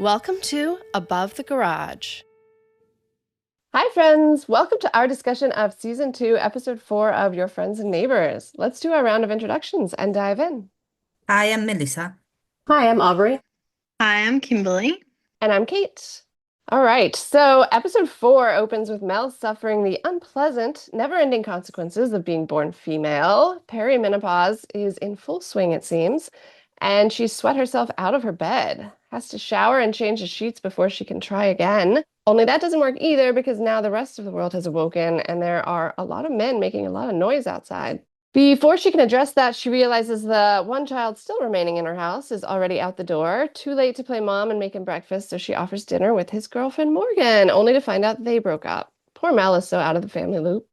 Welcome to Above the Garage. Hi, friends. Welcome to our discussion of Season 2, Episode 4 of Your Friends and Neighbors. Let's do our round of introductions and dive in. Hi, I'm Melissa. Hi, I'm Aubrey. Hi, I'm Kimberly. And I'm Kate. All right, so Episode 4 opens with Mel suffering the unpleasant, never-ending consequences of being born female. Perimenopause is in full swing, it seems, and she's sweat herself out of her bed. Has to shower and change the sheets before she can try again. Only that doesn't work either because now the rest of the world has awoken and there are a lot of men making a lot of noise outside. Before she can address that, she realizes the one child still remaining in her house is already out the door, too late to play mom and make him breakfast, so she offers dinner with his girlfriend Morgan, only to find out they broke up. Poor Mel is so out of the family loop.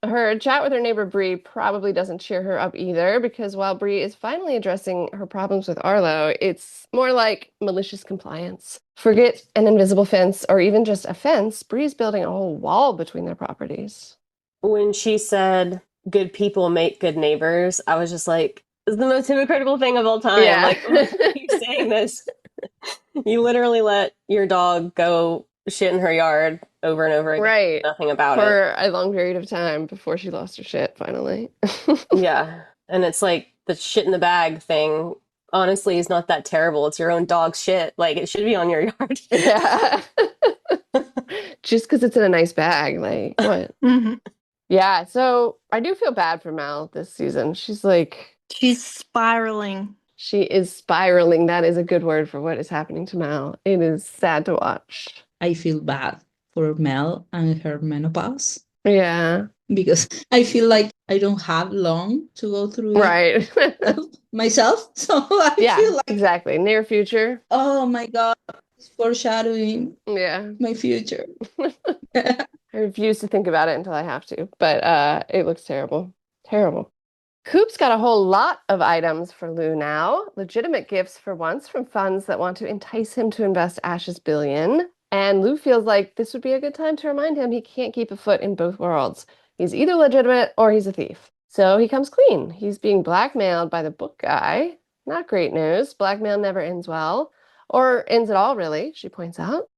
Her chat with her neighbor Bree probably doesn't cheer her up either, because while Bree is finally addressing her problems with Arlo, it's more like malicious compliance. Forget an invisible fence or even just a fence, Bree's building a whole wall between their properties. When she said good people make good neighbors, I was just like, it's the most hypocritical thing of all time. Yeah. Like, why are you saying this? You literally let your dog go shit in her yard over and over again. Right. Nothing about For it. a long period of time before she lost her shit, finally. Yeah. And it's like the shit in the bag thing, honestly, is not that terrible. It's your own dog's shit. Like, it should be on your yard. Yeah. Just because it's in a nice bag, like, what? Yeah, so I do feel bad for Mel this season. She's spiraling. She is spiraling. That is a good word for what is happening to Mel. It is sad to watch. I feel bad for Mel and her menopause Yeah. because I feel like I don't have long to go through Right. it myself. So I Yeah, feel like, exactly. Near future. oh my God, it's foreshadowing Yeah. my future. I refuse to think about it until I have to, but it looks terrible. Terrible. Coop's got a whole lot of items for Lou now. Legitimate gifts for once from funds that want to entice him to invest Ash's billion. And Lou feels like this would be a good time to remind him he can't keep a foot in both worlds. He's either legitimate or he's a thief. So he comes clean. He's being blackmailed by the book guy. Not great news. Blackmail never ends well. Or ends at all, really, she points out.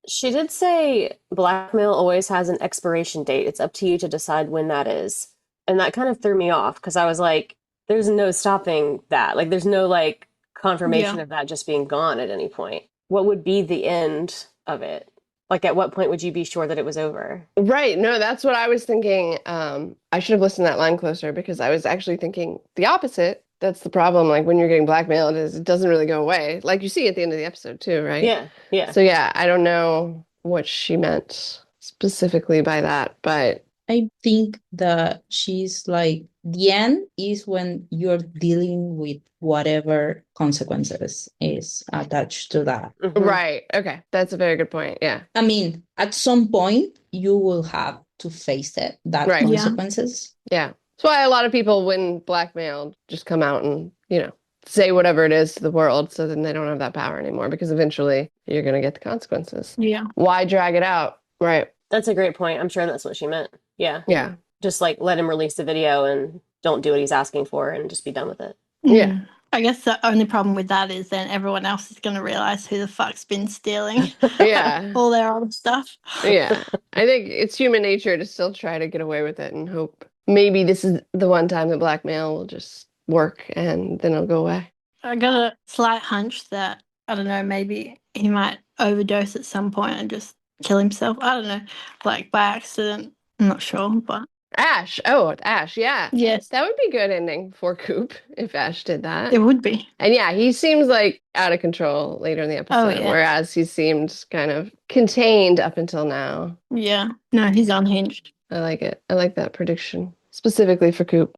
She did say blackmail always has an expiration date. It's up to you to decide when that is. And that kind of threw me off because I was like, there's no stopping that. Like, there's no like confirmation of that just being gone at any point. What would be the end of it? Like, at what point would you be sure that it was over? Right. No, that's what I was thinking. I should have listened to that line closer because I was actually thinking the opposite. That's the problem. Like when you're getting blackmailed, is it doesn't really go away. Like you see at the end of the episode too, right? Yeah, yeah. So yeah, I don't know what she meant specifically by that, but I think that she's like, the end is when you're dealing with whatever consequences is attached to that. right. Okay. That's a very good point. Yeah. I mean, at some point, you will have to face it, that Right. Yeah. consequences. Yeah. That's why a lot of people, when blackmailed, just come out and, say whatever it is to the world so then they don't have that power anymore because eventually you're going to get the consequences. Yeah. Why drag it out? Right. That's a great point. I'm sure that's what she meant. Yeah. Yeah. Just like let him release the video and don't do what he's asking for and just be done with it. Yeah. I guess the only problem with that is then everyone else is going to realize who the fuck's been stealing Yeah. all their other stuff. Yeah. I think it's human nature to still try to get away with it and hope maybe this is the one time that blackmail will just work and then it'll go away. I got a slight hunch that, I don't know, maybe he might overdose at some point and just kill himself. I don't know, like by accident. I'm not sure, but Ash. Oh, Ash. Yeah. yes, That would be a good ending for Coop if Ash did that. it would be. And yeah, he seems like out of control later in the episode, yeah. whereas he seemed kind of contained up until now. Yeah. No, he's unhinged. I like it. I like that prediction, specifically for Coop.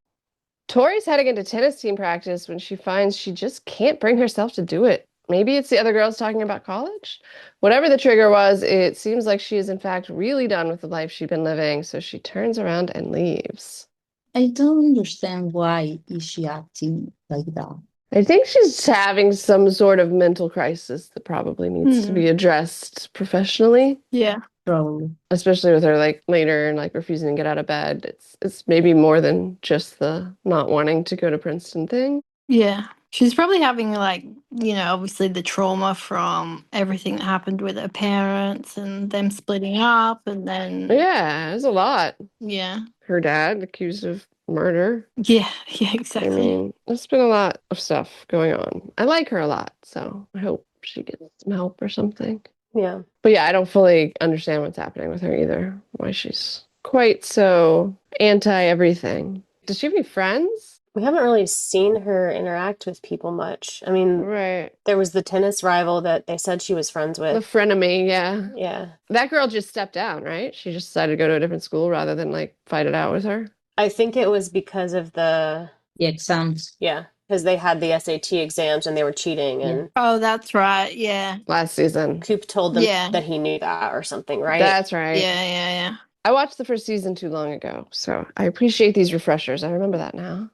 Tori's heading into tennis team practice when she finds she just can't bring herself to do it. Maybe it's the other girls talking about college? Whatever the trigger was, it seems like she is in fact really done with the life she'd been living, so she turns around and leaves. I don't understand why is she acting like that. I think she's having some sort of mental crisis that probably needs to be addressed professionally. Yeah. Probably. Especially with her like later and like refusing to get out of bed. It's maybe more than just the not wanting to go to Princeton thing. Yeah. She's probably having like, obviously the trauma from everything that happened with her parents and them splitting up and then Yeah, there's a lot. yeah. Her dad accused of murder. Yeah, I exactly. mean, there's been a lot of stuff going on. I like her a lot, so I hope she gets some help or something. Yeah. But yeah, I don't fully understand what's happening with her either. Why she's quite so anti everything. Does she have any friends? We haven't really seen her interact with people much. I mean, Right. there was the tennis rival that they said she was friends The with. frenemy, yeah. Yeah. That girl just stepped down, right? She just decided to go to a different school rather than like fight it out with her. I think it was because of The exams. because they had the SAT exams and they were cheating, and Oh, that's right. Yeah. Last season. Coop told them Yeah. that he knew that or something, right? That's right. Yeah. I watched the first season too long ago, so I appreciate these refreshers. I remember that now.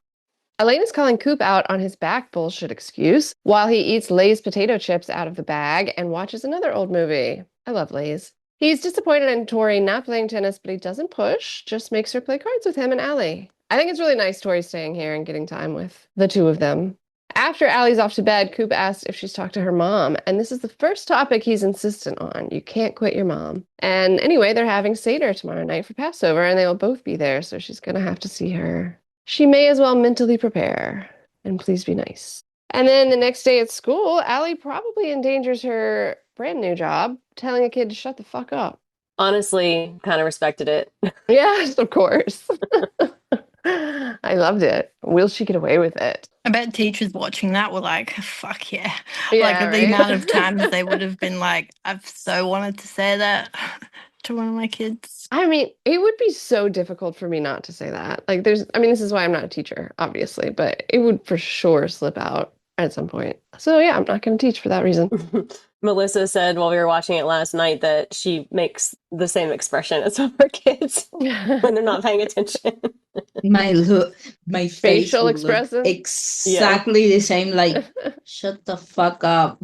Elaine is calling Coop out on his back bullshit excuse while he eats Lay's potato chips out of the bag and watches another old movie. I love Lay's. He's disappointed in Tori not playing tennis, but he doesn't push, just makes her play cards with him and Allie. I think it's really nice Tori staying here and getting time with the two of them. After Allie's off to bed, Coop asks if she's talked to her mom, and this is the first topic he's insistent on. You can't quit your mom. And anyway, they're having Seder tomorrow night for Passover, and they will both be there, so she's gonna have to see her. She may as well mentally prepare, and please be nice. And then the next day at school, Allie probably endangers her brand new job, telling a kid to shut the fuck up. Honestly, kind of respected it. Yes, of course. I loved it. Will she get away with it? I bet teachers watching that were like, fuck yeah. Yeah, Like the right? amount of times they would have been like, I've so wanted to say that to one of my kids. I mean, it would be so difficult for me not to say that. Like, this is why I'm not a teacher, obviously, but it would for sure slip out at some point. So, yeah, I'm not going to teach for that reason. Melissa said while we were watching it last night that she makes the same expression as some of her kids when they're not paying attention. My face Facial would look expressions? exactly the same, like, shut the fuck up.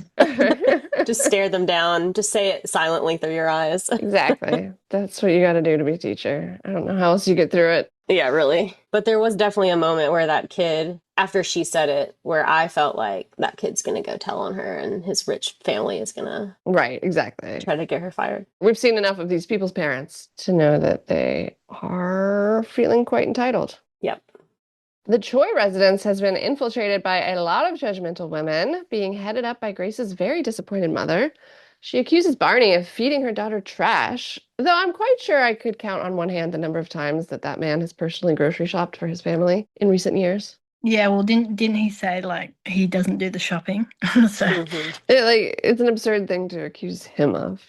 Just stare them down. Just say it silently through your eyes. Exactly. That's what you got to do to be a teacher. I don't know how else you get through it. Yeah, really. But there was definitely a moment where that kid, after she said it, where I felt like that kid's going to go tell on her and his rich family is going to Right, exactly. try to get her fired. We've seen enough of these people's parents to know that they are feeling quite entitled. Yep. The Choi residence has been infiltrated by a lot of judgmental women, being headed up by Grace's very disappointed mother. She accuses Barney of feeding her daughter trash, though I'm quite sure I could count on one hand the number of times that man has personally grocery shopped for his family in recent years. Yeah, well, didn't he say like he doesn't do the shopping? So It's an absurd thing to accuse him of,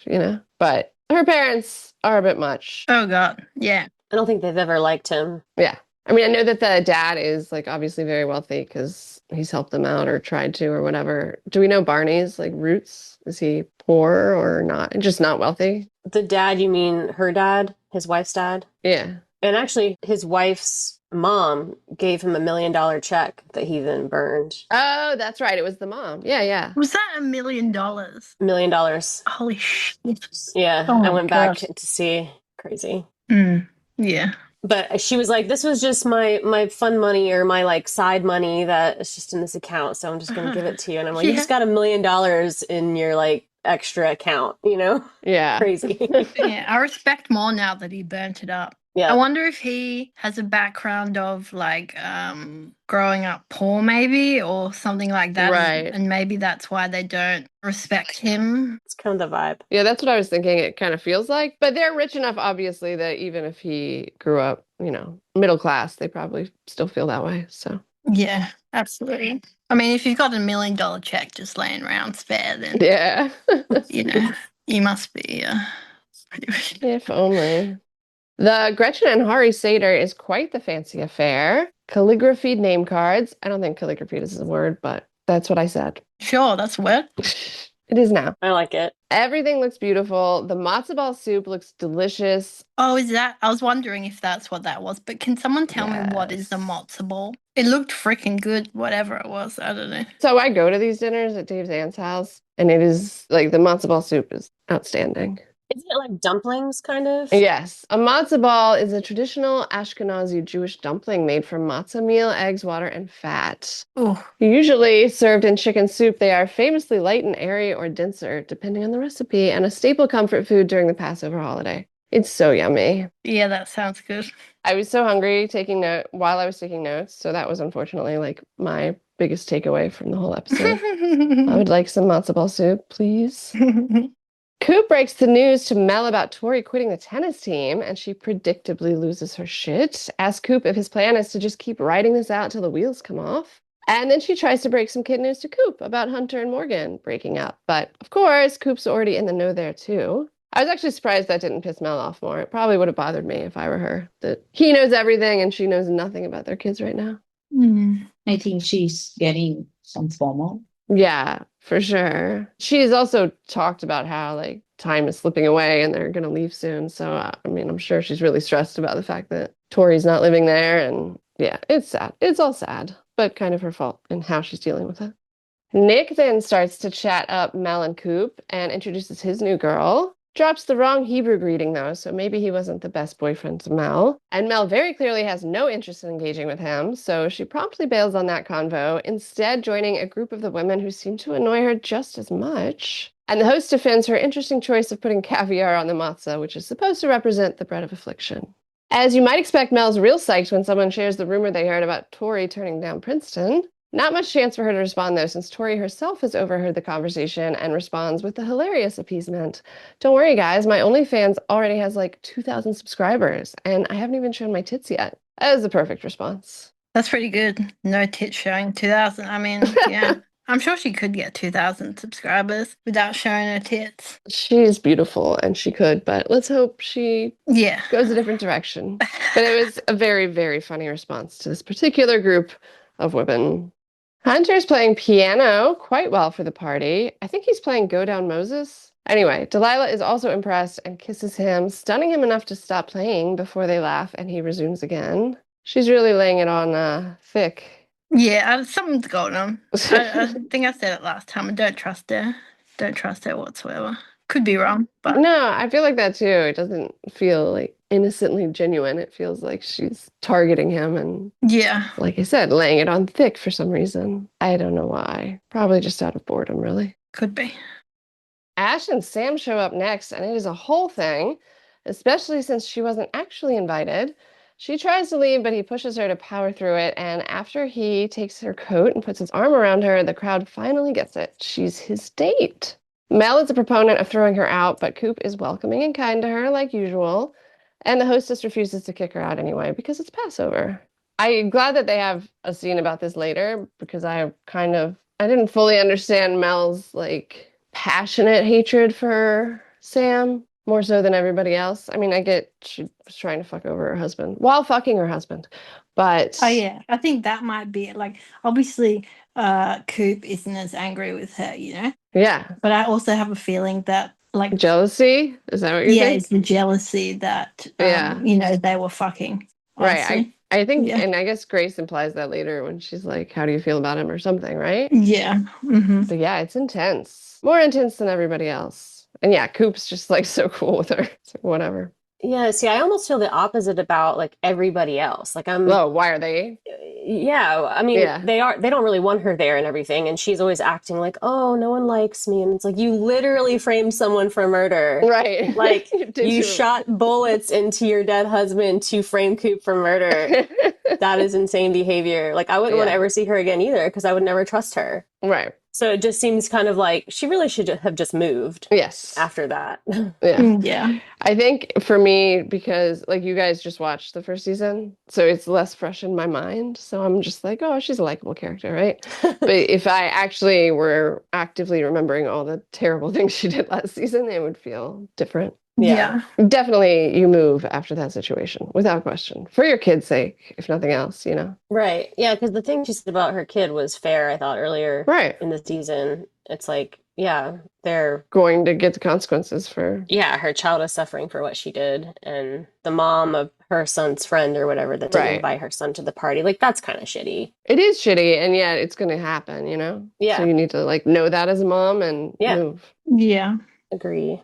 But her parents are a bit much. oh god, yeah. I don't think they've ever liked him. Yeah. I mean, I know that the dad is like obviously very wealthy because he's helped them out or tried to or whatever. Do we know Barney's like roots? Is he poor or not? Just not wealthy? The dad, you mean her dad? His wife's dad? Yeah. And actually, his wife's mom gave him $1 million check that he then burned. Oh, that's right. It was the mom. Yeah. Was that $1 million? $1 million. Holy shit. Yeah, Oh I my went gosh. back to see. Crazy. Yeah. But she was like, this was just my fun money or my like side money that is just in this account. So I'm just going to give it to you. And I'm like, you just got $1 million in your like extra account, Yeah. Crazy. Yeah, I respect more now that he burnt it up. Yeah. I wonder if he has a background of like growing up poor maybe or something like that. Right. And maybe that's why they don't respect him. It's kind of the vibe. Yeah, that's what I was thinking it kind of feels like. But they're rich enough, obviously, that even if he grew up, middle class, they probably still feel that way. So Yeah, absolutely. I mean, if you've got $1 million check just laying around spare, then, yeah. you must be pretty rich. If only. The Gretchen and Hari Seder is quite the fancy affair. Calligraphied name cards. I don't think calligraphy is a word, but that's what I said. Sure, that's weird. It is now. I like it. Everything looks beautiful. The matzo ball soup looks delicious. Oh, is that? I was wondering if that's what that was, but can someone tell me what is the Yes. matzo ball? It looked freaking good, whatever it was. I don't know. So I go to these dinners at Dave's aunt's house, and it is like the matzo ball soup is outstanding. Isn't it like dumplings, kind of? Yes, a matzo ball is a traditional Ashkenazi Jewish dumpling made from matzah meal, eggs, water, and fat. Oh, Usually served in chicken soup, they are famously light and airy or denser, depending on the recipe, and a staple comfort food during the Passover holiday. It's so yummy. yeah, that sounds good. I was so hungry taking note while I was taking notes, so that was unfortunately like my biggest takeaway from the whole episode. I would like some matzo ball soup, please. Coop breaks the news to Mel about Tori quitting the tennis team, and she predictably loses her shit. Asks Coop if his plan is to just keep writing this out till the wheels come off. And then she tries to break some kid news to Coop about Hunter and Morgan breaking up. But of course, Coop's already in the know there too. I was actually surprised that didn't piss Mel off more. It probably would have bothered me if I were her, that he knows everything and she knows nothing about their kids right now. I think she's getting some FOMO. Yeah, for sure. She's also talked about how like time is slipping away and they're gonna leave soon. So I mean, I'm sure she's really stressed about the fact that Tori's not living there, and yeah, it's sad. It's all sad, but kind of her fault in how she's dealing with it. Nick then starts to chat up Mel and Coop and introduces his new girl. Drops the wrong Hebrew greeting though, so maybe he wasn't the best boyfriend to Mel. And Mel very clearly has no interest in engaging with him, so she promptly bails on that convo, instead joining a group of the women who seem to annoy her just as much. And the host defends her interesting choice of putting caviar on the matzah, which is supposed to represent the bread of affliction. As you might expect, Mel's real psyched when someone shares the rumor they heard about Tori turning down Princeton. Not much chance for her to respond, though, since Tori herself has overheard the conversation and responds with the hilarious appeasement. Don't worry, guys, my OnlyFans already has like 2,000 subscribers, and I haven't even shown my tits yet. That is the perfect response. That's pretty good. No tits showing 2,000. I mean, yeah. I'm sure she could get 2,000 subscribers without showing her tits. She's beautiful, and she could, but let's hope she Yeah. goes a different direction. But it was a very, very funny response to this particular group of women. Hunter's playing piano quite well for the party. I think he's playing Go Down Moses. Anyway, Delilah is also impressed and kisses him, stunning him enough to stop playing before they laugh and he resumes again. She's really laying it on thick. Yeah, something's going on. I think I said it last time. I don't trust her. Don't trust her whatsoever. Could be wrong, but No, I feel like that too. It doesn't feel like innocently genuine. It feels like she's targeting him and, yeah. like I said, laying it on thick for some reason. I don't know why. Probably just out of boredom, really. Could be. Ash and Sam show up next, and it is a whole thing, especially since she wasn't actually invited. She tries to leave, but he pushes her to power through it, and after he takes her coat and puts his arm around her, the crowd finally gets it. She's his date. Mel is a proponent of throwing her out, but Coop is welcoming and kind to her like usual, and the hostess refuses to kick her out anyway because it's Passover. I'm glad that they have a scene about this later because I didn't fully understand Mel's like passionate hatred for Sam more so than everybody else. I mean, I get she was trying to fuck over her husband while fucking her husband, but Oh yeah, I think that might be it. Like, obviously, Coop isn't as angry with her, you know. yeah, But I also have a feeling that, like, jealousy, is that what you yeah, think? it's the jealousy that, Yeah. you know, they were fucking. Right. Honestly. I think, Yeah. and I guess Grace implies that later when she's like, "How do you feel about him?" or something, right? Yeah. Mm-hmm. But yeah, it's intense, more intense than everybody else. And yeah, Coop's just like so cool with her. It's like, whatever. Yeah, see, I almost feel the opposite about like everybody else. Like Oh, why are they? yeah, I mean, Yeah. they don't really want her there and everything, and she's always acting like, "Oh, no one likes me." And it's like you literally framed someone for murder. Right. Like Did you shot bullets into your dead husband to frame Coop for murder. That is insane behavior. Like I wouldn't want to Yeah. ever see her again either because I would never trust her. Right. So it just seems kind of like she really should have just moved Yes. after that. Yeah. Yeah. I think for me, because like you guys just watched the first season, so it's less fresh in my mind. So I'm just like, oh, she's a likable character, right? But if I actually were actively remembering all the terrible things she did last season, it would feel different. Yeah. Definitely you move after that situation, without question. For your kid's sake, if nothing else, you know? Right. Yeah, because the thing she said about her kid was fair, I thought, earlier Right. in the season. It's like, yeah, they're Going to get the consequences for... yeah, her child is suffering for what she did, and the mom of her son's friend or whatever that didn't Right. invite her son to the party, like that's kind of shitty. It is shitty, and yet it's going to happen, you know? Yeah. So you need to like know that as a mom and Yeah. move. Yeah. Agree.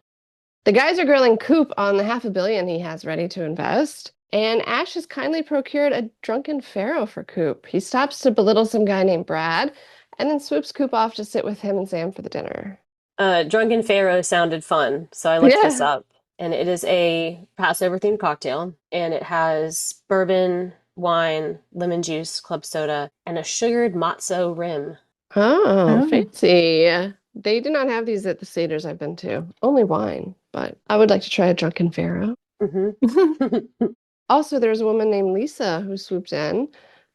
The guys are grilling Coop on the $500 million he has ready to invest. And Ash has kindly procured a drunken pharaoh for Coop. He stops to belittle some guy named Brad and then swoops Coop off to sit with him and Sam for the dinner. Drunken Pharaoh sounded fun, so I looked this Yeah. up. And it is a Passover-themed cocktail, and it has bourbon, wine, lemon juice, club soda, and a sugared matzo rim. Oh, Oh. fancy. They do not have these at the Seder's I've been to. Only wine, but I would like to try a drunken pharaoh. Mm-hmm. Also, there's a woman named Lisa who swooped in,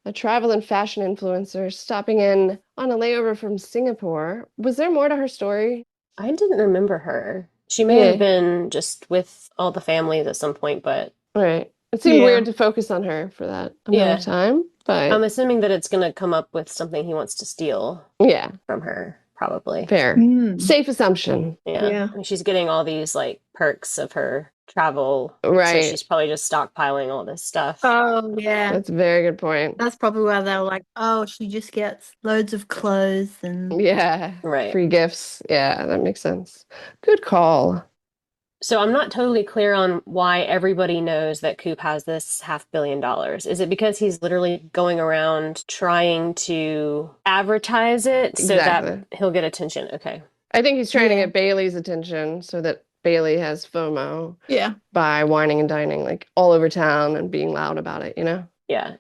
a travel and fashion influencer stopping in on a layover from Singapore. Was there more to her story? I didn't remember her. She may have been just with all the families at some point, but Right. It seemed Yeah. weird to focus on her for that amount of time, but I'm assuming that it's going to come up with something he wants to steal yeah, from her, probably. fair. Mm. Safe assumption. Yeah. I mean, she's getting all these like perks of her travel, so Right. she's probably just stockpiling all this stuff. Oh, yeah. That's a very good point. That's probably why they were like, oh, she just gets loads of clothes and Yeah. Right. Free gifts. Yeah, that makes sense. Good call. So I'm not totally clear on why everybody knows that Coop has this $500 million. Is it because he's literally going around trying to advertise it so Exactly. that he'll get attention? Okay. I think he's trying to Yeah. get Bailey's attention so that Bailey has FOMO yeah. by whining and dining like all over town and being loud about it, you know? Yeah.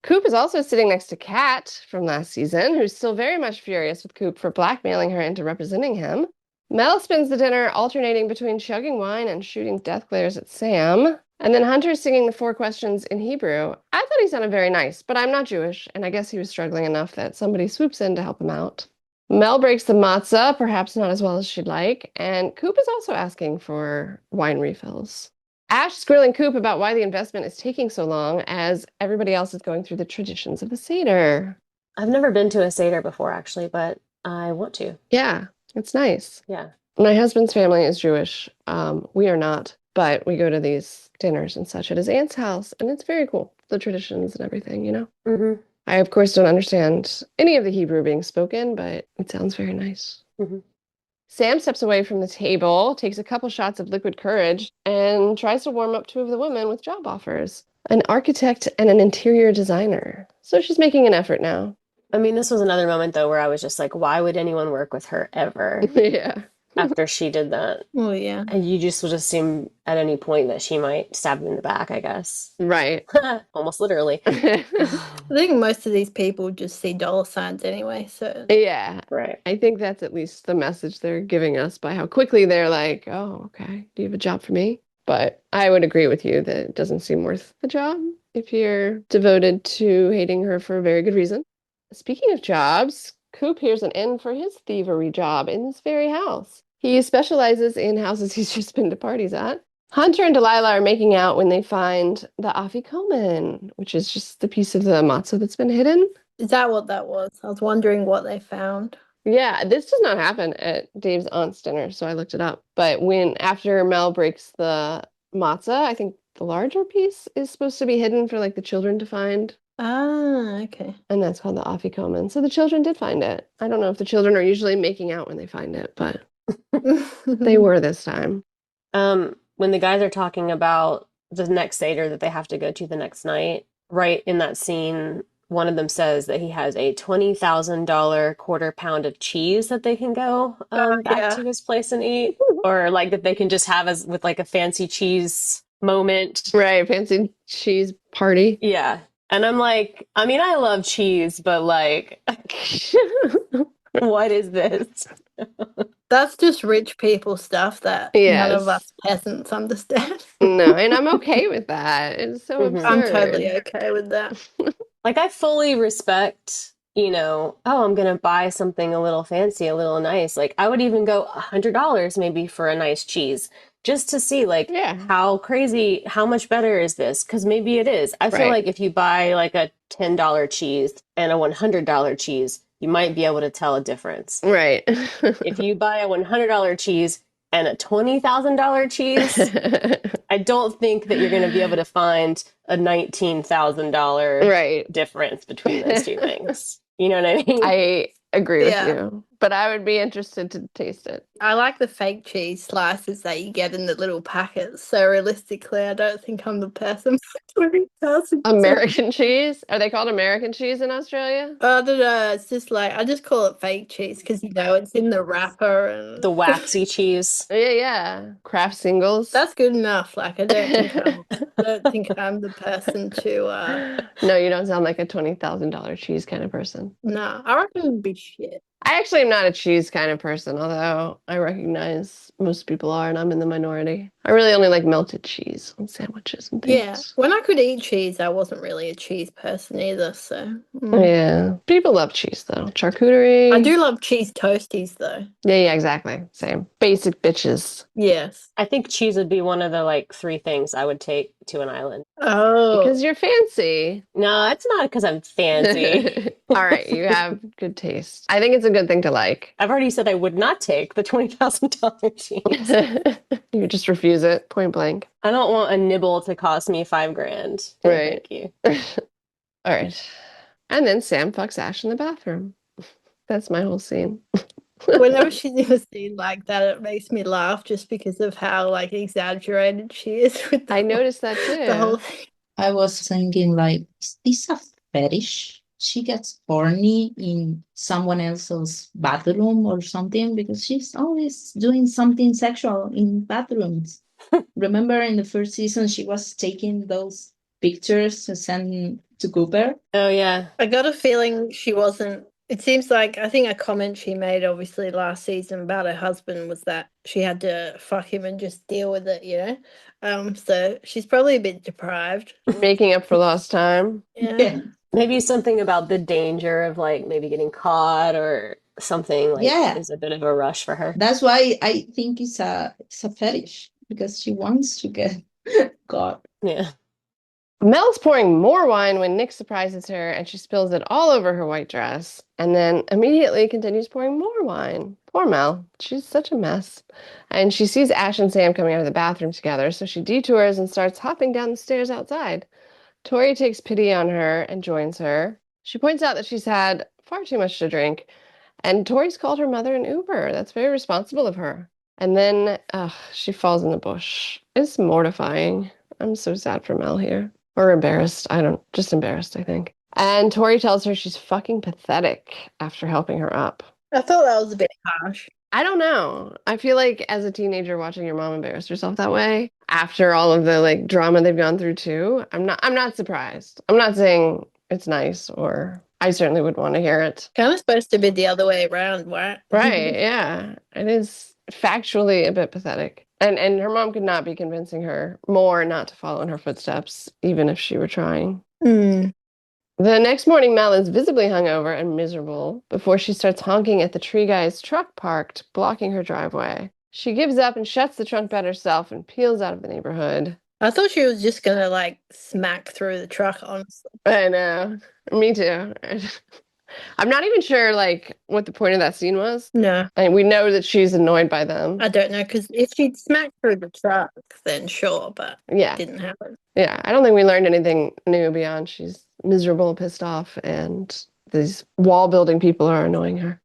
Coop is also sitting next to Kat from last season, who's still very much furious with Coop for blackmailing her into representing him. Mel spends the dinner alternating between chugging wine and shooting death glares at Sam. And then Hunter's singing the 4 questions in Hebrew. I thought he sounded very nice, but I'm not Jewish, and I guess he was struggling enough that somebody swoops in to help him out. Mel breaks the matzah, perhaps not as well as she'd like, and Coop is also asking for wine refills. Ash is grilling Coop about why the investment is taking so long as everybody else is going through the traditions of the Seder. I've never been to a Seder before, actually, but I want to. Yeah, it's nice. Yeah. My husband's family is Jewish. We are not, but we go to these dinners and such at his aunt's house, and it's very cool, the traditions and everything, you know? Mm-hmm. I, of course, don't understand any of the Hebrew being spoken, but it sounds very nice. Mm-hmm. Sam steps away from the table, takes a couple shots of liquid courage, and tries to warm up 2 of the women with job offers, an architect and an interior designer. So she's making an effort now. I mean, this was another moment, though, where I was just like, why would anyone work with her ever Yeah. after she did that? Oh, yeah. And you just would assume at any point that she might stab him in the back, I guess. Right. Almost literally. I think most of these people just see dollar signs anyway, so Yeah. Right. I think that's at least the message they're giving us by how quickly they're like, oh, okay, do you have a job for me? But I would agree with you that it doesn't seem worth the job if you're devoted to hating her for a very good reason. Speaking of jobs, Coop hears an end for his thievery job in this very house. He specializes in houses he's just been to parties at. Hunter and Delilah are making out when they find the afikomen, which is just the piece of the matzah that's been hidden. is that what that was? I was wondering what they found. Yeah, this does not happen at Dave's aunt's dinner, so I looked it up. But after Mel breaks the matzah, I think the larger piece is supposed to be hidden for like the children to find. Ah, okay. And that's called the afikomen. So the children did find it. I don't know if the children are usually making out when they find it, but they were this time. When the guys are talking about the next Seder that they have to go to the next night, right in that scene, one of them says that he has a $20,000 quarter pound of cheese that they can go back yeah. to his place and eat, or like that they can just have as with like a fancy cheese moment. Right, fancy cheese party. Yeah. And I'm like, I mean, I love cheese, but like, what is this? That's just rich people stuff that none of Yes. us peasants understand. No, and I'm okay with that. It's so Mhm. absurd. I'm totally okay with that. Like, I fully respect, oh, I'm going to buy something a little fancy, a little nice. Like, I would even go $100 maybe for a nice cheese just to see, like, Yeah. how much better is this? Because maybe it is. I feel Right. like if you buy like a $10 cheese and a $100 cheese, you might be able to tell a difference. Right. If you buy a $100 cheese and a $20,000 cheese, I don't think that you're going to be able to find a $19,000 Right. difference between those two things. You know what I mean? I agree with Yeah. you, but I would be interested to taste it. I like the fake cheese slices that you get in the little packets. So realistically, I don't think I'm the person for 20,000. American cheese? Are they called American cheese in Australia? I don't know. It's just like I just call it fake cheese because it's in the wrapper and The waxy cheese. Yeah, yeah. Kraft singles. that's good enough. Like I don't think I'm the person to. No, you don't sound like a $20,000 cheese kind of person. No, I reckon it'd be shit. I actually am not a cheese kind of person, although I recognize most people are, and I'm in the minority. I really only like melted cheese on sandwiches and things. Yeah, when I could eat cheese, I wasn't really a cheese person either. So Yeah. People love cheese, though. Charcuterie. I do love cheese toasties, though. Yeah, exactly. Same. Basic bitches. Yes. I think cheese would be one of the like 3 things I would take to an island. Oh, Because you're fancy. No, it's not because I'm fancy. All right, you have good taste. I think it's a good thing to like. I've already said I would not take the $20,000 cheese. You just refuse it, point blank. I don't want a nibble to cost me $5,000. No, Right. Thank you. All right. And then Sam fucks Ash in the bathroom. That's my whole scene. whenever she's in a scene like that, it makes me laugh just because of how like exaggerated she is with I noticed that the whole too. thing. I was thinking, like, is this a fetish? She gets horny in someone else's bathroom or something because she's always doing something sexual in bathrooms. Remember in the first season, she was taking those pictures to send to Cooper? Oh, yeah. I got a feeling she wasn't. It seems like I think a comment she made obviously last season about her husband was that she had to fuck him and just deal with it, you know. So she's probably a bit deprived. Making up for lost time. Yeah. Maybe something about the danger of like maybe getting caught or something like Yeah. is a bit of a rush for her. That's why I think it's a fetish because she wants to get caught. Yeah. Mel's pouring more wine when Nick surprises her and she spills it all over her white dress and then immediately continues pouring more wine. Poor Mel. She's such a mess. And she sees Ash and Sam coming out of the bathroom together, so she detours and starts hopping down the stairs outside. Tori takes pity on her and joins her. She points out that she's had far too much to drink, and Tori's called her mother an Uber. That's very responsible of her. And then she falls in the bush. It's mortifying. I'm so sad for Mel here. Or embarrassed. Just embarrassed, I think. And Tori tells her she's fucking pathetic after helping her up. I thought that was a bit harsh. I don't know. I feel like as a teenager watching your mom embarrass herself that way, after all of the like drama they've gone through too, I'm not surprised. I'm not saying it's nice, or I certainly would want to hear it. Kind of supposed to be the other way around, right? Right, yeah. It is factually a bit pathetic. And her mom could not be convincing her more not to follow in her footsteps, even if she were trying. Hmm. The next morning, Mel is visibly hungover and miserable before she starts honking at the tree guy's truck parked, blocking her driveway. She gives up and shuts the trunk bed herself and peels out of the neighborhood. I thought she was just gonna like smack through the truck, honestly. I know. Me too. I'm not even sure like what the point of that scene was. No, And we know that she's annoyed by them. I don't know, because if she'd smacked through the truck, then sure, but Yeah. it didn't happen. Yeah. I don't think we learned anything new beyond she's miserable, pissed off, and these wall building people are annoying her.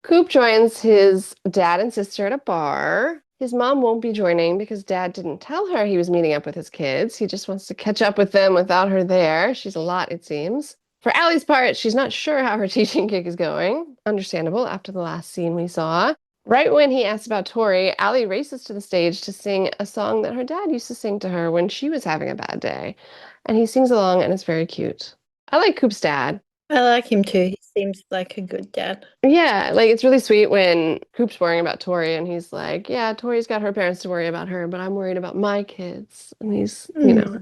Coop joins his dad and sister at a bar. His mom won't be joining because dad didn't tell her he was meeting up with his kids. He just wants to catch up with them without her there. She's a lot, it seems. For Allie's part, she's not sure how her teaching gig is going. Understandable after the last scene we saw. Right when he asks about Tori, Allie races to the stage to sing a song that her dad used to sing to her when she was having a bad day. And he sings along and it's very cute. I like Coop's dad. I like him too. He seems like a good dad. Yeah, like it's really sweet when Coop's worrying about Tori and he's like, yeah, Tori's got her parents to worry about her, but I'm worried about my kids. And he's,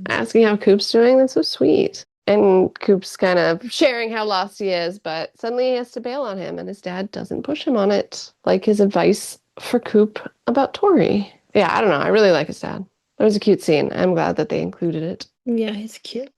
asking how Coop's doing. That's so sweet. And Coop's kind of sharing how lost he is, but suddenly he has to bail on him and his dad doesn't push him on it. Like his advice for Coop about Tori. Yeah, I don't know. I really like his dad. It was a cute scene. I'm glad that they included it. Yeah, he's cute.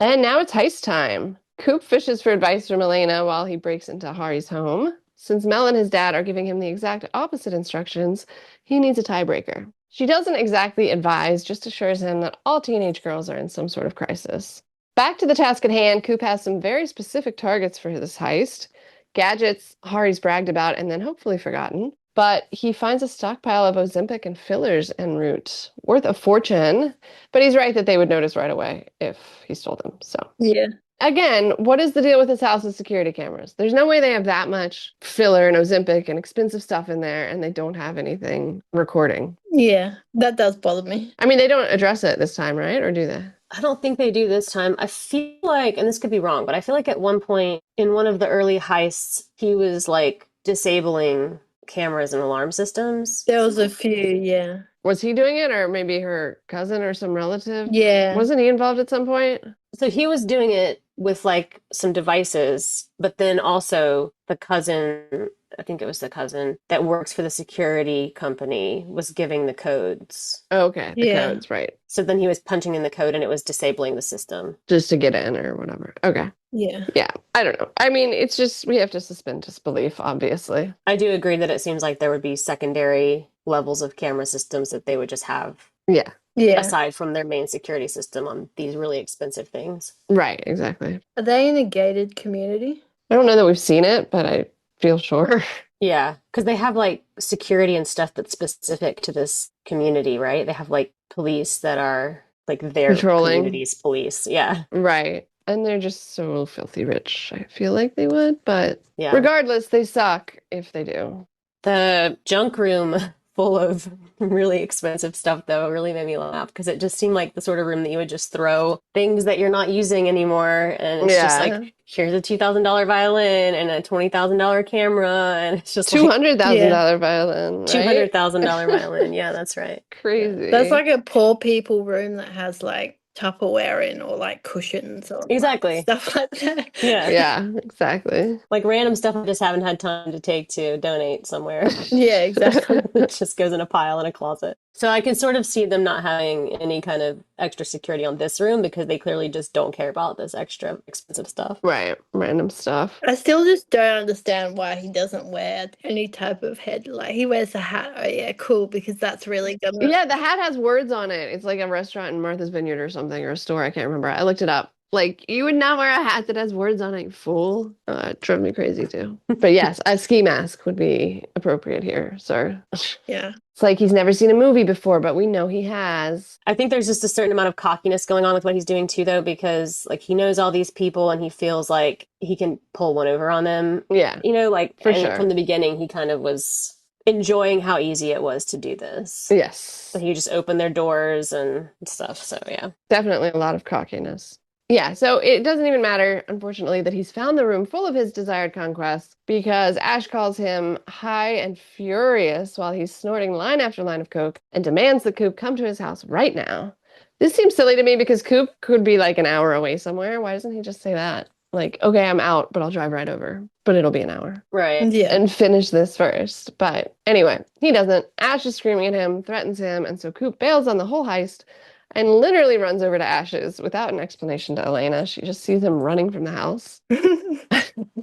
And now it's heist time. Coop fishes for advice from Elena while he breaks into Hari's home. Since Mel and his dad are giving him the exact opposite instructions, he needs a tiebreaker. She doesn't exactly advise, just assures him that all teenage girls are in some sort of crisis. Back to the task at hand, Coop has some very specific targets for this heist. Gadgets Hari's bragged about and then hopefully forgotten. but he finds a stockpile of Ozempic and fillers en route, worth a fortune. But he's right that they would notice right away if he stole them. So Yeah. again, what is the deal with his house's security cameras? There's no way they have that much filler and Ozempic and expensive stuff in there, and they don't have anything recording. Yeah, that does bother me. I mean, they don't address it this time, right? Or do they? I don't think they do this time. I feel like, and this could be wrong, but I feel like at one point in one of the early heists, he was like disabling cameras and alarm systems. There was a few, yeah. Was he doing it, or maybe her cousin or some relative? Yeah. Wasn't he involved at some point? So he was doing it with like some devices, but then also the cousin, I think it was the cousin that works for the security company, was giving the codes. Oh, okay, the Yeah. codes, right. So then he was punching in the code and it was disabling the system. Just to get in or whatever. Okay. Yeah. Yeah, I don't know. I mean, it's just, we have to suspend disbelief, obviously. I do agree that it seems like there would be secondary levels of camera systems that they would just have Yeah, Yeah. aside from their main security system on these really expensive things. right, exactly. Are they in a gated community? I don't know that we've seen it, but I feel sure. Yeah, because they have like security and stuff that's specific to this community, right? They have like police that are like their Patrolling. community's police. Yeah. Right. And they're just so filthy rich. I feel like they would, but Yeah. regardless, they suck if they do. The junk room full of really expensive stuff, though, really made me laugh because it just seemed like the sort of room that you would just throw things that you're not using anymore. And it's just Yeah. like, here's a $2,000 violin and a $20,000 camera. And it's just like $200,000 violin, right? $200,000 violin. Yeah, that's right. Crazy. That's like a poor people room that has like Tupperware in or like cushions or like, Exactly. stuff like that. Yeah. Yeah, exactly. Like random stuff I just haven't had time to take to donate somewhere. Yeah, exactly. It just goes in a pile in a closet. So I can sort of see them not having any kind of extra security on this room because they clearly just don't care about this extra expensive stuff. Right, random stuff. I still just don't understand why he doesn't wear any type of head. Like he wears a hat. Oh yeah, cool, because that's really gonna. Yeah, the hat has words on it. It's like a restaurant in Martha's Vineyard or something, or a store. I can't remember. I looked it up. Like, you would not wear a hat that has words on it, you fool. It drove me crazy too. But yes, a ski mask would be appropriate here, sir. Yeah. It's like he's never seen a movie before, but we know he has. I think there's just a certain amount of cockiness going on with what he's doing too, though, because like he knows all these people and he feels like he can pull one over on them. Yeah, You know, like For and sure. from the beginning, he kind of was enjoying how easy it was to do this. yes. So he just opened their doors and stuff. So yeah. Definitely a lot of cockiness. Yeah, so it doesn't even matter, unfortunately, that he's found the room full of his desired conquests because Ash calls him high and furious while he's snorting line after line of coke and demands that Coop come to his house right now. This seems silly to me because Coop could be like an hour away somewhere. Why doesn't he just say that? Like, okay, I'm out, but I'll drive right over. But it'll be an hour. Right. Yeah. And finish this first. But anyway, he doesn't. Ash is screaming at him, threatens him, and so Coop bails on the whole heist and literally runs over to Ash's without an explanation to Elena. She just sees him running from the house.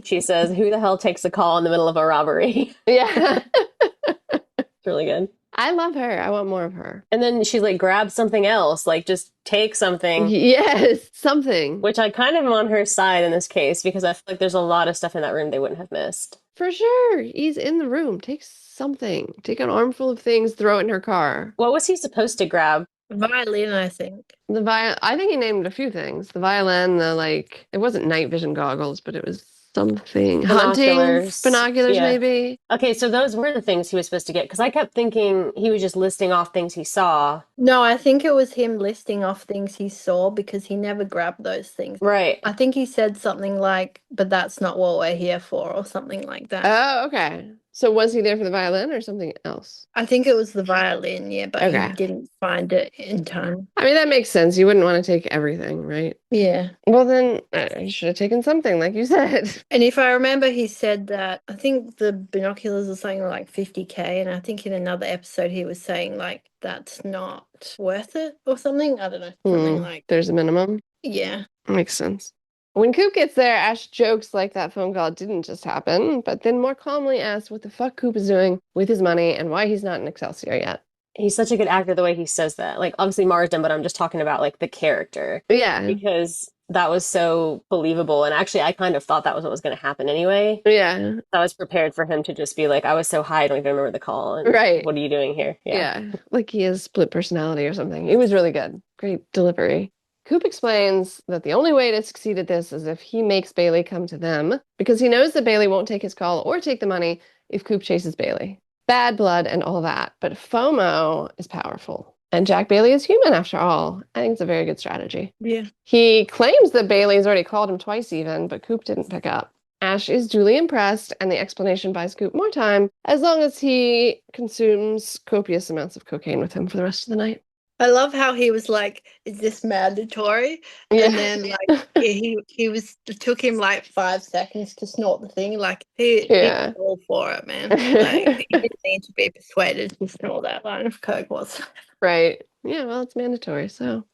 She says, "Who the hell takes a call in the middle of a robbery?" Yeah. It's really good. I love her. I want more of her. And then she like grabs something else, like just take something. Yes, something. Which I kind of am on her side in this case because I feel like there's a lot of stuff in that room they wouldn't have missed. For sure. He's in the room. Take something. Take an armful of things, throw it in her car. What was he supposed to grab? Violin, I think. The I think he named a few things. The violin, it wasn't night vision goggles, but it was something. Hunting Binoculars. binoculars, Yeah. maybe. Okay, so those were the things he was supposed to get because I kept thinking he was just listing off things he saw. No, I think it was him listing off things he saw because he never grabbed those things. Right. I think he said something like, but that's not what we're here for, or something like that. Oh, okay. So was he there for the violin or something else? I think it was the violin, yeah, but Okay. he didn't find it in time. I mean, that makes sense. You wouldn't want to take everything, right? Yeah. Well, then you should have taken something, like you said. And if I remember, he said that I think the binoculars are something like 50K, and I think in another episode he was saying like that's not worth it or something. I don't know. Something like, There's a minimum. yeah. Makes sense. When Coop gets there, Ash jokes like that phone call didn't just happen, but then more calmly asks what the fuck Coop is doing with his money and why he's not in Excelsior yet. He's such a good actor the way he says that. Like, obviously Marsden, but I'm just talking about like the character. Yeah. Because that was so believable. And actually, I kind of thought that was what was going to happen anyway. Yeah. I was prepared for him to just be like, I was so high, I don't even remember the call. And Right. what are you doing here? Yeah. Like he has split personality or something. It was really good. Great delivery. Coop explains that the only way to succeed at this is if he makes Bailey come to them because he knows that Bailey won't take his call or take the money if Coop chases Bailey. Bad blood and all that, but FOMO is powerful. And Jack Bailey is human after all. I think it's a very good strategy. Yeah. He claims that Bailey's already called him twice even, but Coop didn't pick up. Ash is duly impressed, and the explanation buys Coop more time as long as he consumes copious amounts of cocaine with him for the rest of the night. I love how he was like, "Is this mandatory?" Yeah. And then like he was it took him like 5 seconds to snort the thing. Like he was all for it, man. Like he didn't need to be persuaded to snort that line of coke was. Right. Yeah, well, it's mandatory, so.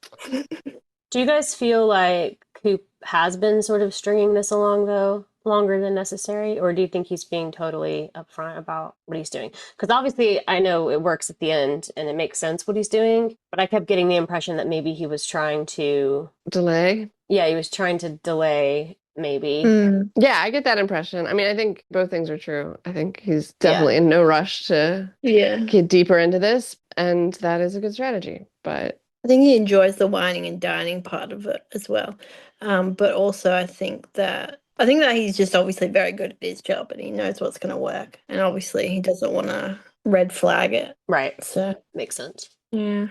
Do you guys feel like Coop has been sort of stringing this along, though, longer than necessary? Or do you think he's being totally upfront about what he's doing? Because obviously, I know it works at the end and it makes sense what he's doing, but I kept getting the impression that maybe he was trying to... Delay? Yeah, he was trying to delay, maybe. Yeah, I get that impression. I mean, I think both things are true. I think he's definitely in no rush to get deeper into this, and that is a good strategy, but... I think he enjoys the whining and dining part of it as well. But also I think that he's just obviously very good at his job and he knows what's going to work. And obviously he doesn't want to red flag it. Right. So makes sense. Yeah.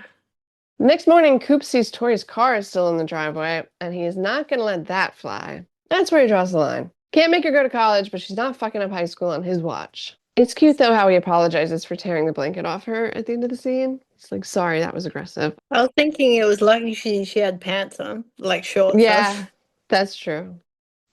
Next morning, Coop sees Tori's car is still in the driveway, and he is not going to let that fly. That's where he draws the line. Can't make her go to college, but she's not fucking up high school on his watch. It's cute, though, how he apologizes for tearing the blanket off her at the end of the scene. He's like, sorry, that was aggressive. I was thinking it was lucky she had pants on, like shorts. Yeah, that's true.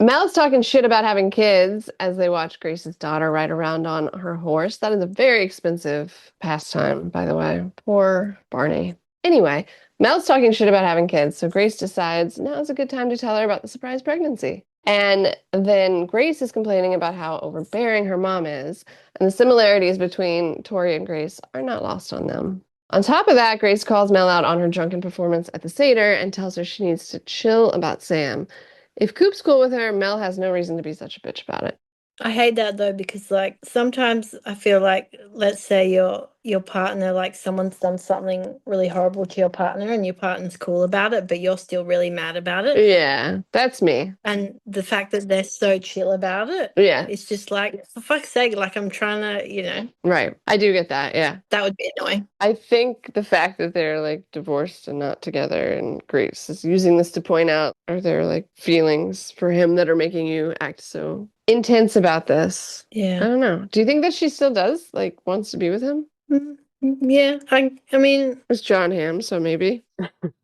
Mel's talking shit about having kids as they watch Grace's daughter ride around on her horse. That is a very expensive pastime, by the way. Poor Barney. Anyway, Mel's talking shit about having kids, so Grace decides now's a good time to tell her about the surprise pregnancy. And then Grace is complaining about how overbearing her mom is, and the similarities between Tori and Grace are not lost on them. On top of that, Grace calls Mel out on her drunken performance at the Seder and tells her she needs to chill about Sam. If Coop's cool with her, Mel has no reason to be such a bitch about it. I hate that though, because like sometimes I feel like, let's say your partner, like someone's done something really horrible to your partner and your partner's cool about it, but you're still really mad about it. Yeah, that's me. And the fact that they're so chill about it, it's just like, for fuck's sake, like I'm trying to, Right. I do get that, yeah. That would be annoying. I think the fact that they're like divorced and not together, and Grace is using this to point out, are there like feelings for him that are making you act so intense about this? Yeah. I don't know. Do you think that she still does, like, wants to be with him? Yeah, I mean... It's Jon Hamm, so maybe.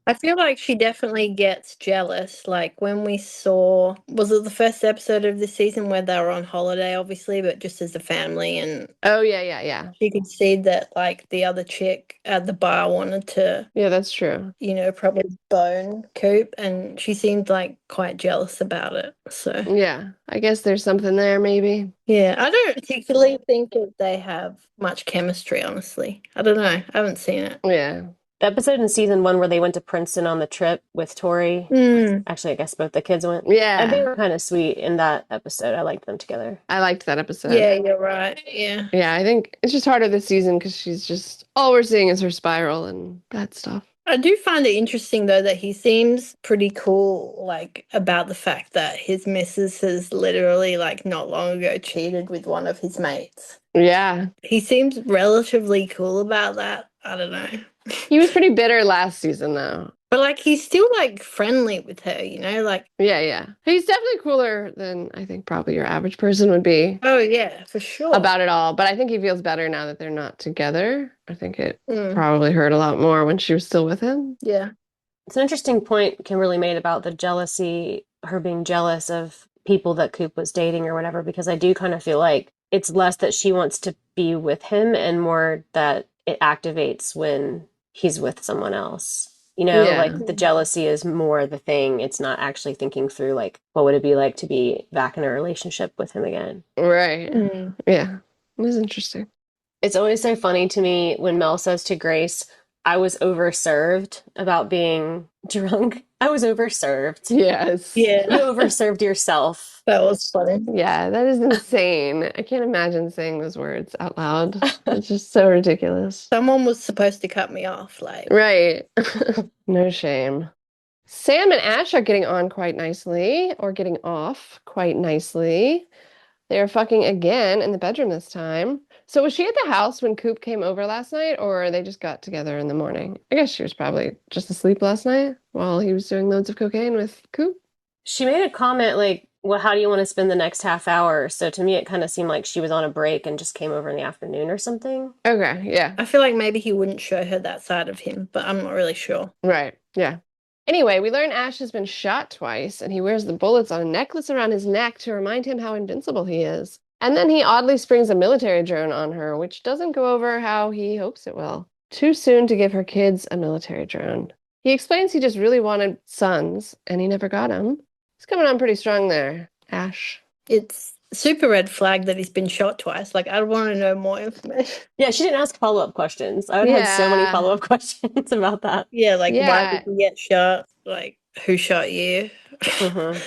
I feel like she definitely gets jealous. Like when we saw, was it the first episode of the season where they were on holiday, obviously, but just as a family, and oh yeah. She could see that like the other chick at the bar wanted to, yeah, that's true. Probably bone Coop, and she seemed like quite jealous about it. So yeah, I guess there's something there, maybe. Yeah, I don't particularly think that they have much chemistry, honestly. I don't know. I haven't seen it. Yeah. The episode in season 1 where they went to Princeton on the trip with Tori. Actually, I guess both the kids went. Yeah. And they were kind of sweet in that episode. I liked them together. I liked that episode. Yeah, you're right. Yeah. Yeah, I think it's just harder this season because she's just, all we're seeing is her spiral and that stuff. I do find it interesting, though, that he seems pretty cool, like, about the fact that his missus has literally, like, not long ago cheated with one of his mates. Yeah. He seems relatively cool about that. I don't know. He was pretty bitter last season, though. But, like, he's still, like, friendly with her, like... Yeah. He's definitely cooler than I think probably your average person would be. Oh, yeah, for sure. About it all. But I think he feels better now that they're not together. I think it probably hurt a lot more when she was still with him. Yeah. It's an interesting point Kimberly made about the jealousy, her being jealous of people that Coop was dating or whatever, because I do kind of feel like it's less that she wants to be with him and more that it activates when he's with someone else. Like the jealousy is more the thing. It's not actually thinking through, like, what would it be like to be back in a relationship with him again? Right. Yeah. It was interesting. It's always so funny to me when Mel says to Grace, I was overserved about being drunk. I was overserved. Yes. Yeah, You overserved yourself. that was funny. Yeah, that is insane. I can't imagine saying those words out loud. It's just so ridiculous. Someone was supposed to cut me off. Like, Right. No shame. Sam and Ash are getting on quite nicely, or getting off quite nicely. They're fucking again in the bedroom this time. So was she at the house when Coop came over last night, or they just got together in the morning? I guess she was probably just asleep last night while he was doing loads of cocaine with Coop. She made a comment like, well, how do you want to spend the next half hour? So to me, it kind of seemed like she was on a break and just came over in the afternoon or something. Okay, yeah. I feel like maybe he wouldn't show her that side of him, but I'm not really sure. Right, yeah. Anyway, we learn Ash has been shot twice, and he wears the bullets on a necklace around his neck to remind him how invincible he is. And then he oddly springs a military drone on her, which doesn't go over how he hopes it will. Too soon to give her kids a military drone. He explains he just really wanted sons, and he never got them. He's coming on pretty strong there, Ash. It's super red flag that he's been shot twice. Like, I want to know more information. Yeah, she didn't ask follow-up questions. I would have had so many Yeah. follow-up questions about that. Yeah, like, why Yeah. did you get shot? Like, who shot you? Mhm.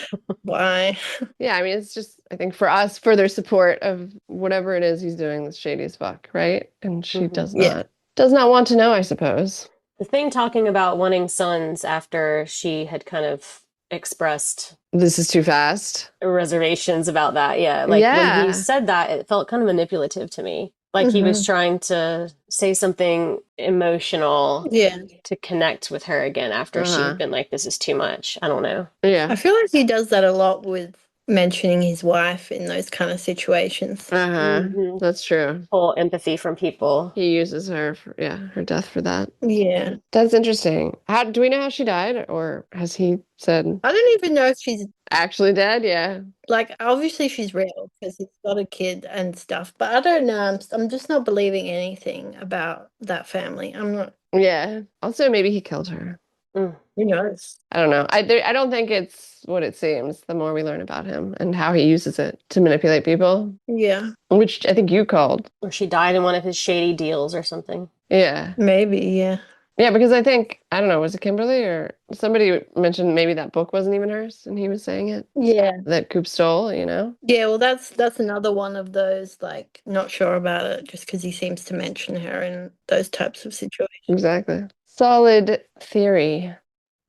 Why? Yeah, I mean, it's just, I think for us, further support of whatever it is he's doing that's shady as fuck, right? And she Mhm. Yeah. does not want to know, I suppose. The thing talking about wanting sons after she had kind of expressed This is too fast. reservations about that. Yeah. Like when Yeah. he said that, it felt kind of manipulative to me. Like he was trying to say something emotional Yeah. to connect with her again after she had been like, this is too much. I don't know. Yeah. I feel like he does that a lot with mentioning his wife in those kind of situations. Mhm. That's true. Full empathy from people. He uses her for, her death for that. Yeah. That's interesting. How do we know how she died, or has he said I don't even know if she's actually dead? Yeah. like, obviously she's real because he's got a kid and stuff, but I don't know. I'm just not believing anything about that family. I'm not, Yeah. Also, maybe he killed her. Mm. who knows? I don't know. I don't think it's what it seems the more we learn about him and how he uses it to manipulate people, Yeah, which I think you called. Or she died in one of his shady deals or something. Yeah. maybe. Yeah. Yeah, because I think, I don't know, was it Kimberly or somebody mentioned maybe that book wasn't even hers and he was saying it Yeah. that Coop stole, you know? Yeah. Well, that's another one of those, like, not sure about it just because he seems to mention her in those types of situations. Exactly. Solid theory.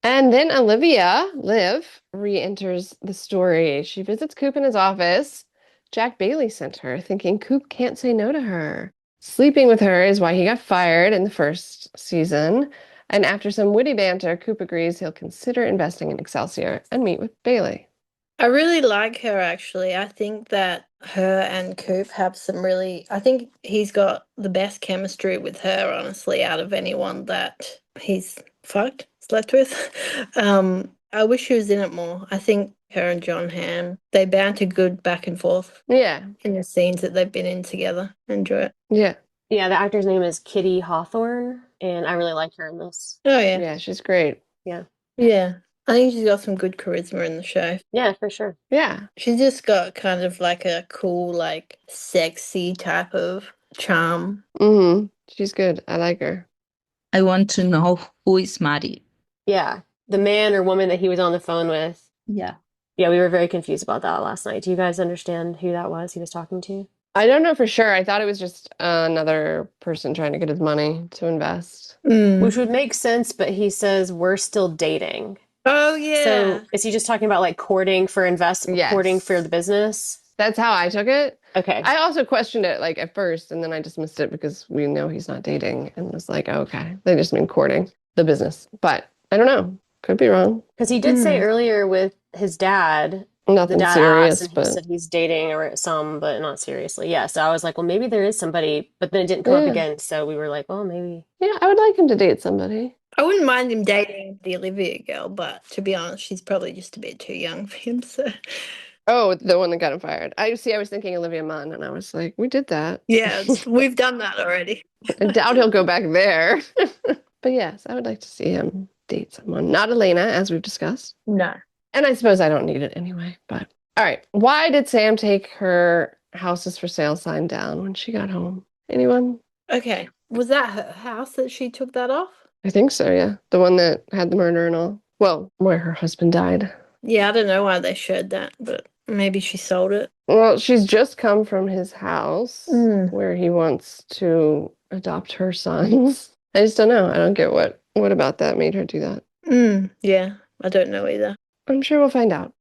And then Olivia, Liv, re-enters the story. She visits Coop in his office. Jack Bailey sent her, thinking Coop can't say no to her. Sleeping with her is why he got fired in the first season. And after some witty banter, Coop agrees he'll consider investing in Excelsior and meet with Bailey. I really like her, actually. I think that her and Coop have some really, I think he's got the best chemistry with her, honestly, out of anyone that he's slept with. I wish she was in it more. I think her and Jon Hamm, they banter good back and forth Yeah. in the scenes that they've been in together. Enjoy it. Yeah. Yeah, the actor's name is Kitty Hawthorne, and I really like her in this. Oh, yeah. Yeah, she's great. Yeah. Yeah. I think she's got some good charisma in the show. Yeah, for sure. Yeah. She's just got kind of like a cool, like, sexy type of charm. Mm-hmm. She's good. I like her. I want to know who is Maddie. Yeah. The man or woman that he was on the phone with. Yeah. Yeah, we were very confused about that last night. Do you guys understand who that was he was talking to? I don't know for sure. I thought it was just another person trying to get his money to invest. Which would make sense, but he says we're still dating. Oh, yeah. So is he just talking about like courting for Yes. courting for the business? That's how I took it. Okay. I also questioned it like at first, and then I dismissed it because we know he's not dating, and was like, oh, okay, they just mean courting the business. But I don't know. Could be wrong. Because he did say earlier with his dad, the Nothing dad serious, asked, and he but said he's dating or some, but not seriously. Yeah. So I was like, well, maybe there is somebody, but then it didn't come up Yeah. again. So we were like, well, maybe. yeah, I would like him to date somebody. I wouldn't mind him dating the Olivia girl, but to be honest, she's probably just a bit too young for him. So, Oh, the one that got him fired. I was thinking Olivia Munn, and I was like, we did that. yeah, we've done that already. I doubt he'll go back there. But yes, I would like to see him date someone. Not Elena, as we've discussed. No. And I suppose I don't need it anyway, but all right. Why did Sam take her houses for sale sign down when she got home? Anyone? Okay. Was that her house that she took that off? I think so, yeah. The one that had the murder and all. Well, where her husband died. Yeah, I don't know why they showed that, but maybe she sold it. Well, she's just come from his house Mm. where he wants to adopt her sons. I just don't know. I don't get what about that made her do that. Yeah, I don't know either. I'm sure we'll find out.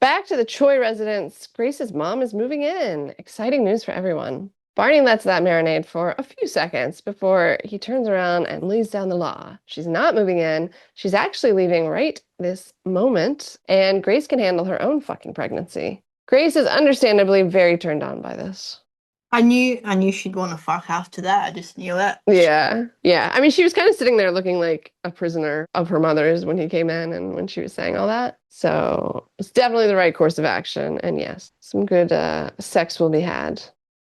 Back to the Choi residence. Grace's mom is moving in. Exciting news for everyone. Barney lets that marinate for a few seconds before he turns around and lays down the law. She's not moving in. She's actually leaving right this moment, and Grace can handle her own fucking pregnancy. Grace is understandably very turned on by this. I knew she'd want to fuck after that. I just knew it. Yeah. I mean, she was kind of sitting there looking like a prisoner of her mother's when he came in and when she was saying all that. So it's definitely the right course of action. And yes, some good sex will be had.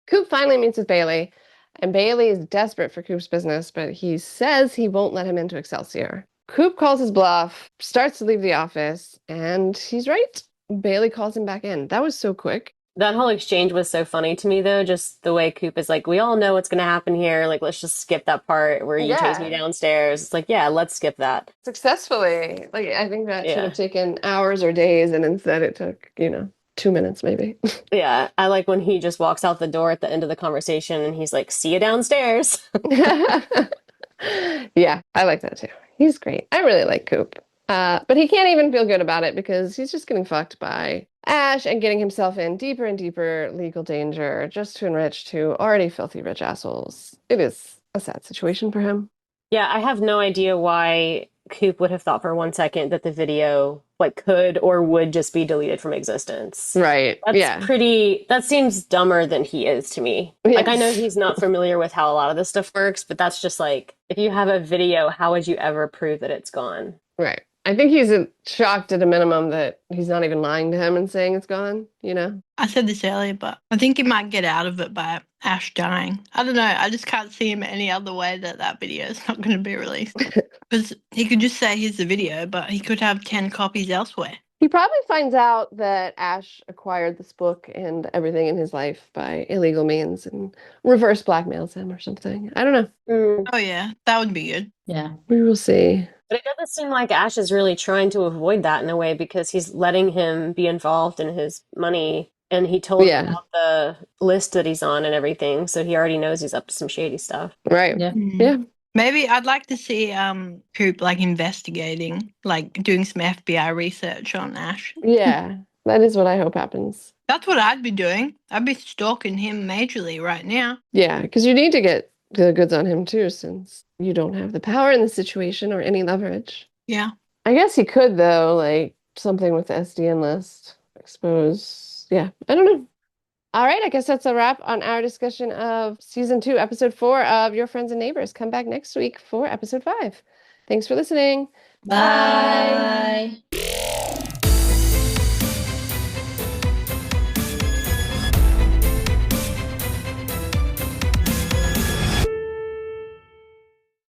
Coop finally meets with Bailey, and Bailey is desperate for Coop's business, but he says he won't let him into Excelsior. Coop calls his bluff, starts to leave the office, and he's right. Bailey calls him back in. That was so quick. That whole exchange was so funny to me, though. Just the way Coop is like, we all know what's going to happen here. Like, let's just skip that part where you chase me downstairs. It's like, yeah, let's skip that. Successfully. Like, I think that should Yeah. have taken hours or days, and instead it took, 2 minutes maybe. Yeah, I like when he just walks out the door at the end of the conversation and he's like, see you downstairs. Yeah, I like that too. He's great. I really like Coop. But he can't even feel good about it because he's just getting fucked by Ash and getting himself in deeper and deeper legal danger just to enrich two already filthy rich assholes. It is a sad situation for him. Yeah, I have no idea why Coop would have thought for 1 second that the video could or would just be deleted from existence. Right. That seems dumber than he is to me. Yes. I know he's not familiar with how a lot of this stuff works, but that's just if you have a video, how would you ever prove that it's gone? Right. I think he's shocked at a minimum that he's not even lying to him and saying it's gone, I said this earlier, but I think he might get out of it by Ash dying. I don't know. I just can't see him any other way that video is not going to be released. Because he could just say, here's the video, but he could have 10 copies elsewhere. He probably finds out that Ash acquired this book and everything in his life by illegal means and reverse blackmails him or something. I don't know. Oh, yeah. That would be good. Yeah. We will see. But it doesn't seem like Ash is really trying to avoid that in a way because he's letting him be involved in his money. And he told him about the list that he's on and everything. So he already knows he's up to some shady stuff. Right. Yeah. Yeah. Maybe I'd like to see Coop investigating, doing some FBI research on Ash. Yeah. That is what I hope happens. That's what I'd be doing. I'd be stalking him majorly right now. Yeah, because you need to get the goods on him too, since you don't have the power in the situation or any leverage. Yeah. I guess he could, though, something with the SDN list. Expose. Yeah, I don't know. All right, I guess that's a wrap on our discussion of Season 2, Episode 4 of Your Friends and Neighbors. Come back next week for Episode 5. Thanks for listening. Bye.